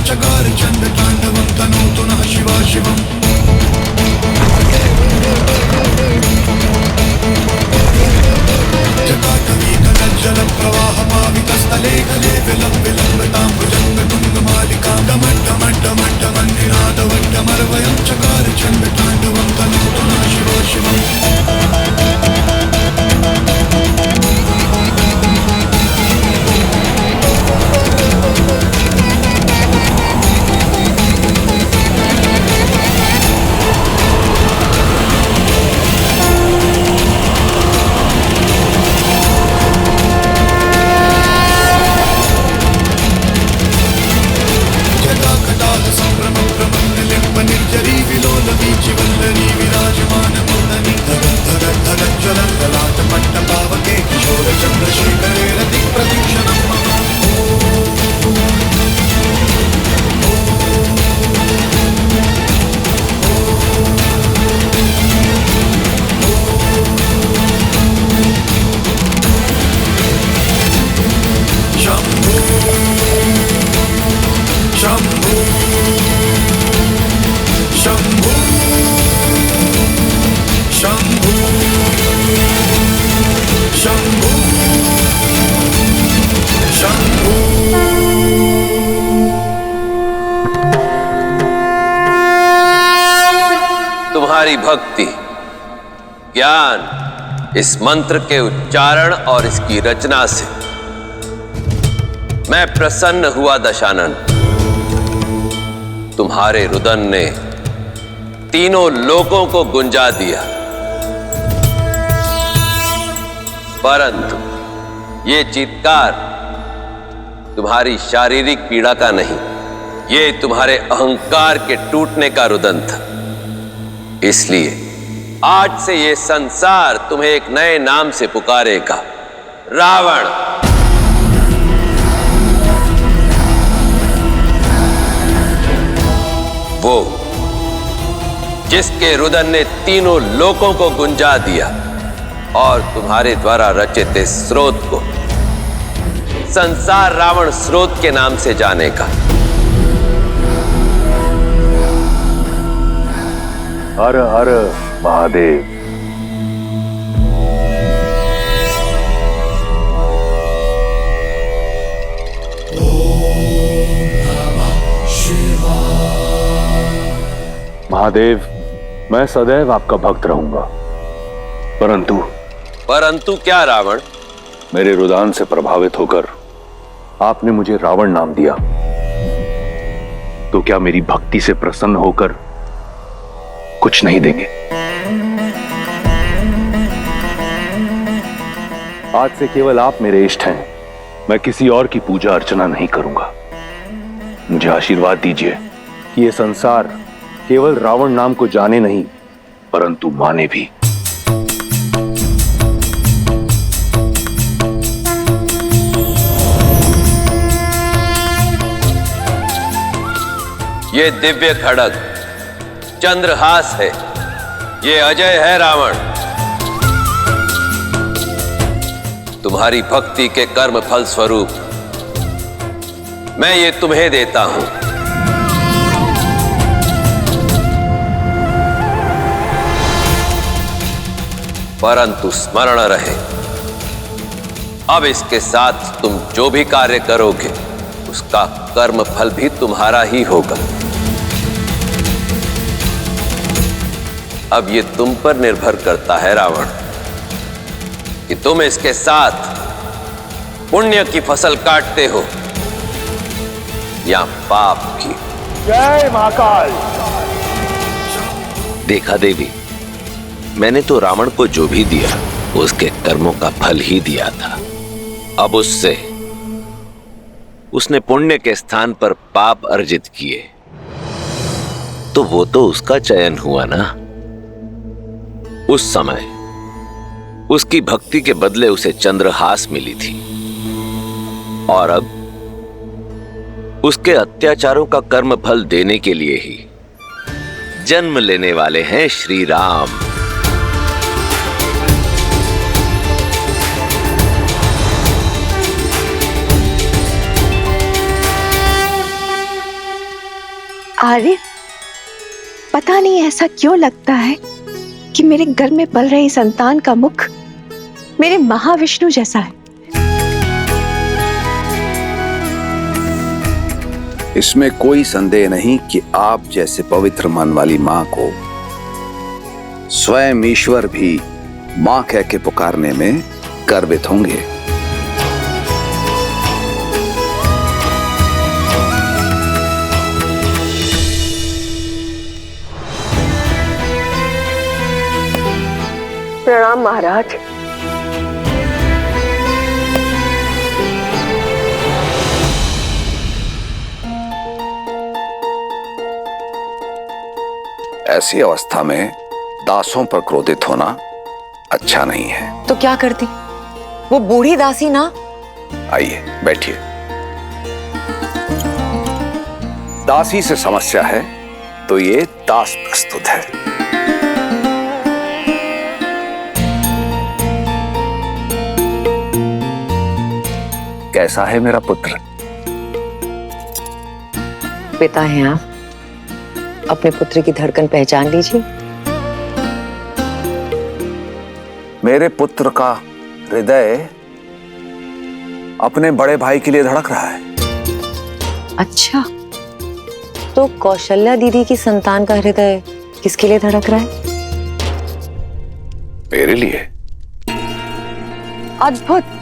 चकार चंड तांडवं तनोतु नः शिवा शिवम् जटाटवी कलज्जल प्रवाहमावितस्थले कले विलं विलम्बितां भुजङ्गतुङ्गमालिकां डमड्डमड्डमड्डमन्निनादवड्डमर्वयं चकार चण्ड ताण्डवं तनोतु नः शिवा शिवम् तुम्हारी भक्ति, ज्ञान, इस मंत्र के उच्चारण और इसकी रचना से मैं प्रसन्न हुआ दशानन। तुम्हारे रुदन ने तीनों लोकों को गुंजा दिया, परंतु ये चीत्कार तुम्हारी शारीरिक पीड़ा का नहीं, ये तुम्हारे अहंकार के टूटने का रुदन था। इसलिए आज से ये संसार तुम्हें एक नए नाम से पुकारेगा, रावण। वो जिसके रुदन ने तीनों लोकों को गुंजा दिया और तुम्हारे द्वारा रचित इस स्रोत को संसार रावण स्रोत के नाम से जानेगा। हर हर महादेव। महादेव, मैं सदैव आपका भक्त रहूंगा, परंतु क्या रावण? मेरे रुदान से प्रभावित होकर आपने मुझे रावण नाम दिया, तो क्या मेरी भक्ति से प्रसन्न होकर कुछ नहीं देंगे? आज से केवल आप मेरे इष्ट हैं, मैं किसी और की पूजा अर्चना नहीं करूंगा। मुझे आशीर्वाद दीजिए कि यह संसार केवल रावण नाम को जाने नहीं, परंतु माने भी। ये दिव्य खड्ग चंद्रहास है, ये अजय है रावण। तुम्हारी भक्ति के कर्म फल स्वरूप मैं ये तुम्हें देता हूं। परंतु स्मरण रहे, अब इसके साथ तुम जो भी कार्य करोगे उसका कर्म फल भी तुम्हारा ही होगा। अब ये तुम पर निर्भर करता है रावण कि तुम इसके साथ पुण्य की फसल काटते हो या पाप की। जय महाकाल। देखा देवी, मैंने तो रावण को जो भी दिया उसके कर्मों का फल ही दिया था। अब उसने पुण्य के स्थान पर पाप अर्जित किए, तो वो तो उसका चयन हुआ ना। उस समय उसकी भक्ति के बदले उसे चंद्रहास मिली थी, और अब उसके अत्याचारों का कर्म फल देने के लिए ही जन्म लेने वाले हैं श्री राम। आर्य, पता नहीं ऐसा क्यों लगता है कि मेरे गर्भ में पल रही संतान का मुख मेरे महाविष्णु जैसा है। इसमें कोई संदेह नहीं कि आप जैसे पवित्र मन वाली मां को स्वयं ईश्वर भी मां कह के पुकारने में गर्वित होंगे। प्रणाम महाराज। ऐसी अवस्था में दासों पर क्रोधित होना अच्छा नहीं है। तो क्या करती? वो बूढ़ी दासी ना। आइए बैठिए। दासी से समस्या है तो ये दास प्रस्तुत है। कैसा है मेरा पुत्र? पिता हैं आप, अपने पुत्र की धड़कन पहचान लीजिए। मेरे पुत्र का हृदय अपने बड़े भाई के लिए धड़क रहा है। अच्छा, तो कौशल्या दीदी की संतान का हृदय किसके लिए धड़क रहा है? मेरे लिए। अद्भुत।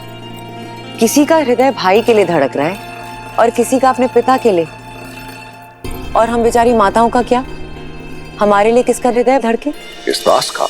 किसी का हृदय भाई के लिए धड़क रहा है और किसी का अपने पिता के लिए। और हम बेचारी माताओं का क्या? हमारे लिए किसका हृदय धड़के? इस दास का।